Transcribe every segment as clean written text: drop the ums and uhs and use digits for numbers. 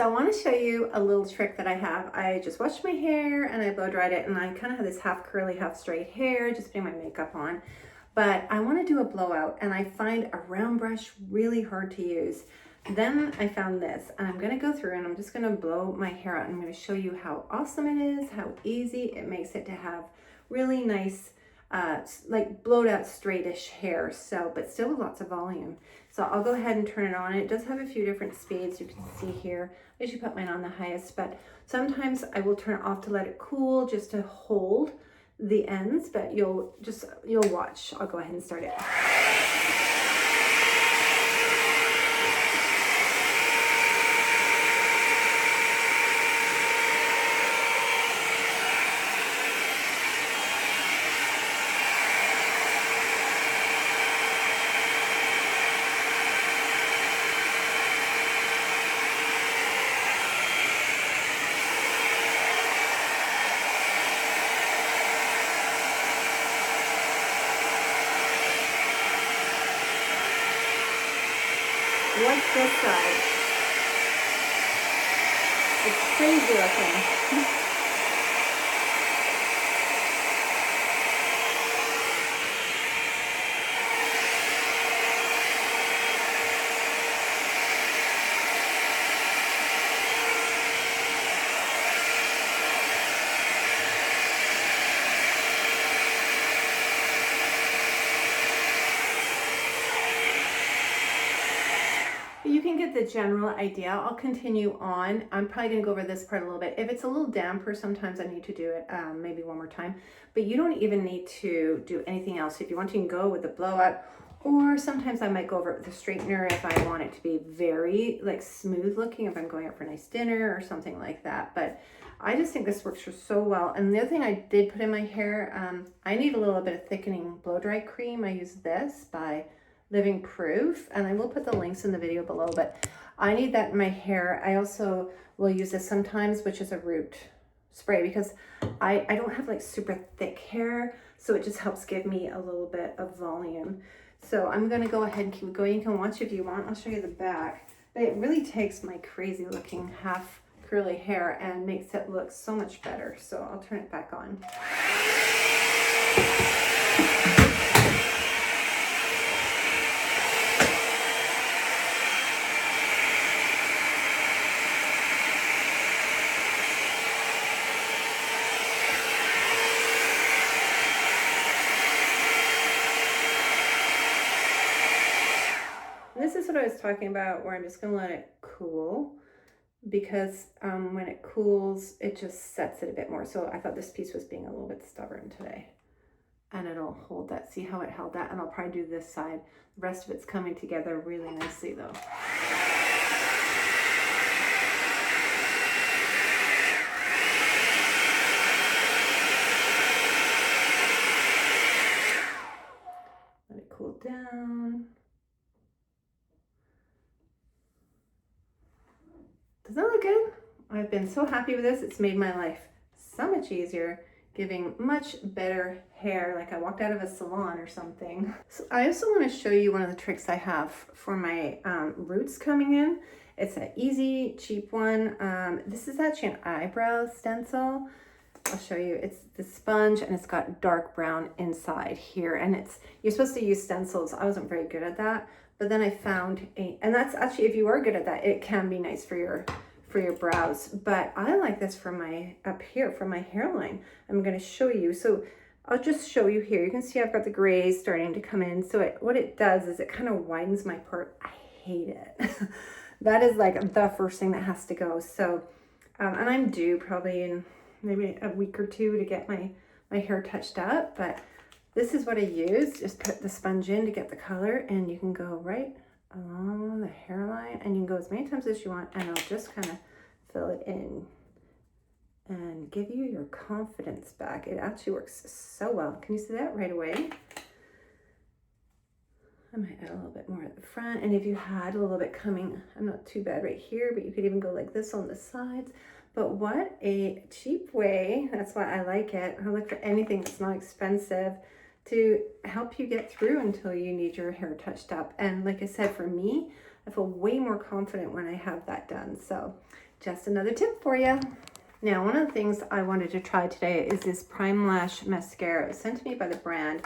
So I want to show you a little trick that I have. I just washed my hair and I blow dried it, and I kind of have this half curly, half straight hair, just putting my makeup on. But I want to do a blowout, and I find a round brush really hard to use. Then I found this, and I'm going to go through and I'm just going to blow my hair out. I'm going to show you how awesome it is, how easy it makes it to have really nice like blowed out straightish hair, so but still with lots of volume. So I'll go ahead and turn it on. It does have a few different speeds, you can see here. I usually put mine on the highest, but sometimes I will turn it off to let it cool, just to hold the ends, but you'll watch. I'll go ahead and start it. What's this side? It's crazy looking. You can get the general idea. I'll continue on. I'm probably gonna go over this part a little bit. If it's a little damper, sometimes I need to do it maybe one more time, but you don't even need to do anything else. If you want, you can go with the blowout, or sometimes I might go over it with a straightener if I want it to be very like smooth looking, if I'm going out for a nice dinner or something like that. But I just think this works so well. And the other thing I did put in my hair, I need a little bit of thickening blow dry cream. I use this by Living Proof, and I will put the links in the video below, but I need that in my hair. I also will use this sometimes, which is a root spray, because I don't have like super thick hair, so it just helps give me a little bit of volume. So I'm gonna go ahead and keep going. You can watch if you want. I'll show you the back, but it really takes my crazy looking half curly hair and makes it look so much better. So I'll turn it back on. This is what I was talking about, where I'm just going to let it cool, because when it cools, it just sets it a bit more. So I thought this piece was being a little bit stubborn today, and it'll hold that. See how it held that? And I'll probably do this side. The rest of it's coming together really nicely though. Let it cool down. Doesn't that look good? I've been so happy with this. It's made my life so much easier, giving much better hair, like I walked out of a salon or something. So I also want to show you one of the tricks I have for my roots coming in. It's an easy, cheap one. This is actually an eyebrow stencil. I'll show you. It's the sponge, and it's got dark brown inside here, and you're supposed to use stencils. I wasn't very good at that, but then I found and that's actually, if you are good at that, it can be nice for your brows. But I like this for my up here, for my hairline. I'm going to show you. So I'll just show you here. You can see I've got the grays starting to come in. So what it does is it kind of widens my part. I hate it. That is like the first thing that has to go. So and I'm due probably in maybe a week or two to get my hair touched up, but this is what I use. Just put the sponge in to get the color, and you can go right along the hairline, and you can go as many times as you want, and I'll just kind of fill it in and give you your confidence back. It actually works so well. Can you see that right away? I might add a little bit more at the front, and if you had a little bit coming, I'm not too bad right here, but you could even go like this on the sides. But what a cheap way, that's why I like it. I look for anything that's not expensive to help you get through until you need your hair touched up. And like I said, for me, I feel way more confident when I have that done. So Just another tip for you. Now, one of the things I wanted to try today is this Prime Lash mascara. It was sent to me by the brand,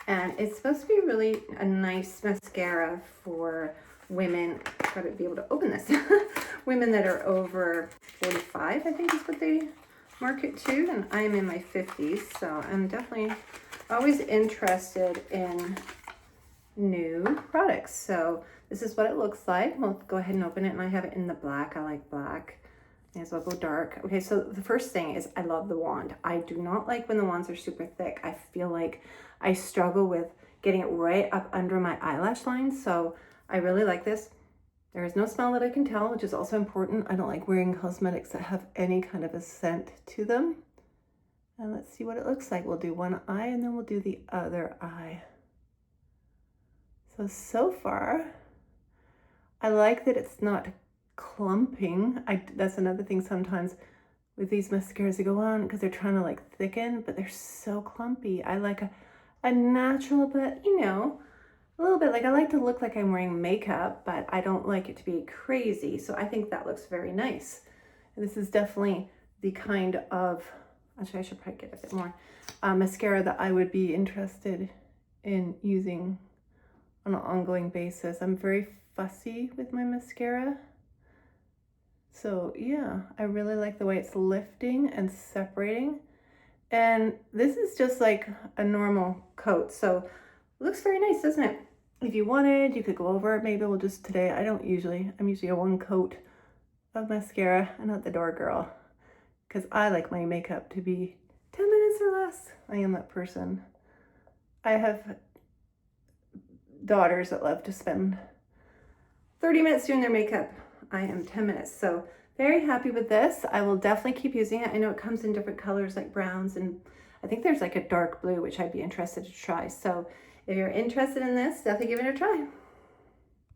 and it's supposed to be really a nice mascara for women. Try to be able to open this. Women that are over 45, I think is what they market to, and I'm in my 50s, so I'm definitely always interested in new products. So this is what it looks like. We'll go ahead and open it, and I have it in the black. I like black. May as well go dark. Okay, so the first thing is I love the wand. I do not like when the wands are super thick. I feel like I struggle with getting it right up under my eyelash line, so I really like this. There is no smell that I can tell, which is also important. I don't like wearing cosmetics that have any kind of a scent to them. And let's see what it looks like. We'll do one eye and then we'll do the other eye. So far, I like that it's not clumping. That's another thing sometimes with these mascaras they go on because they're trying to like thicken, but they're so clumpy. I like a natural, but you know, a little bit like I like to look like I'm wearing makeup, but I don't like it to be crazy. So I think that looks very nice. And this is definitely the kind of, actually I should probably get a bit more, mascara that I would be interested in using on an ongoing basis. I'm very fussy with my mascara. So yeah, I really like the way it's lifting and separating. And this is just like a normal coat. So it looks very nice, doesn't it? If you wanted, you could go over it. Maybe we'll just today, I'm usually a one coat of mascara. I'm not the door girl because I like my makeup to be 10 minutes or less. I am that person. I have daughters that love to spend 30 minutes doing their makeup. I am 10 minutes. So very happy with this. I will definitely keep using it. I know it comes in different colors like browns, and I think there's like a dark blue, which I'd be interested to try. So if you're interested in this, definitely give it a try.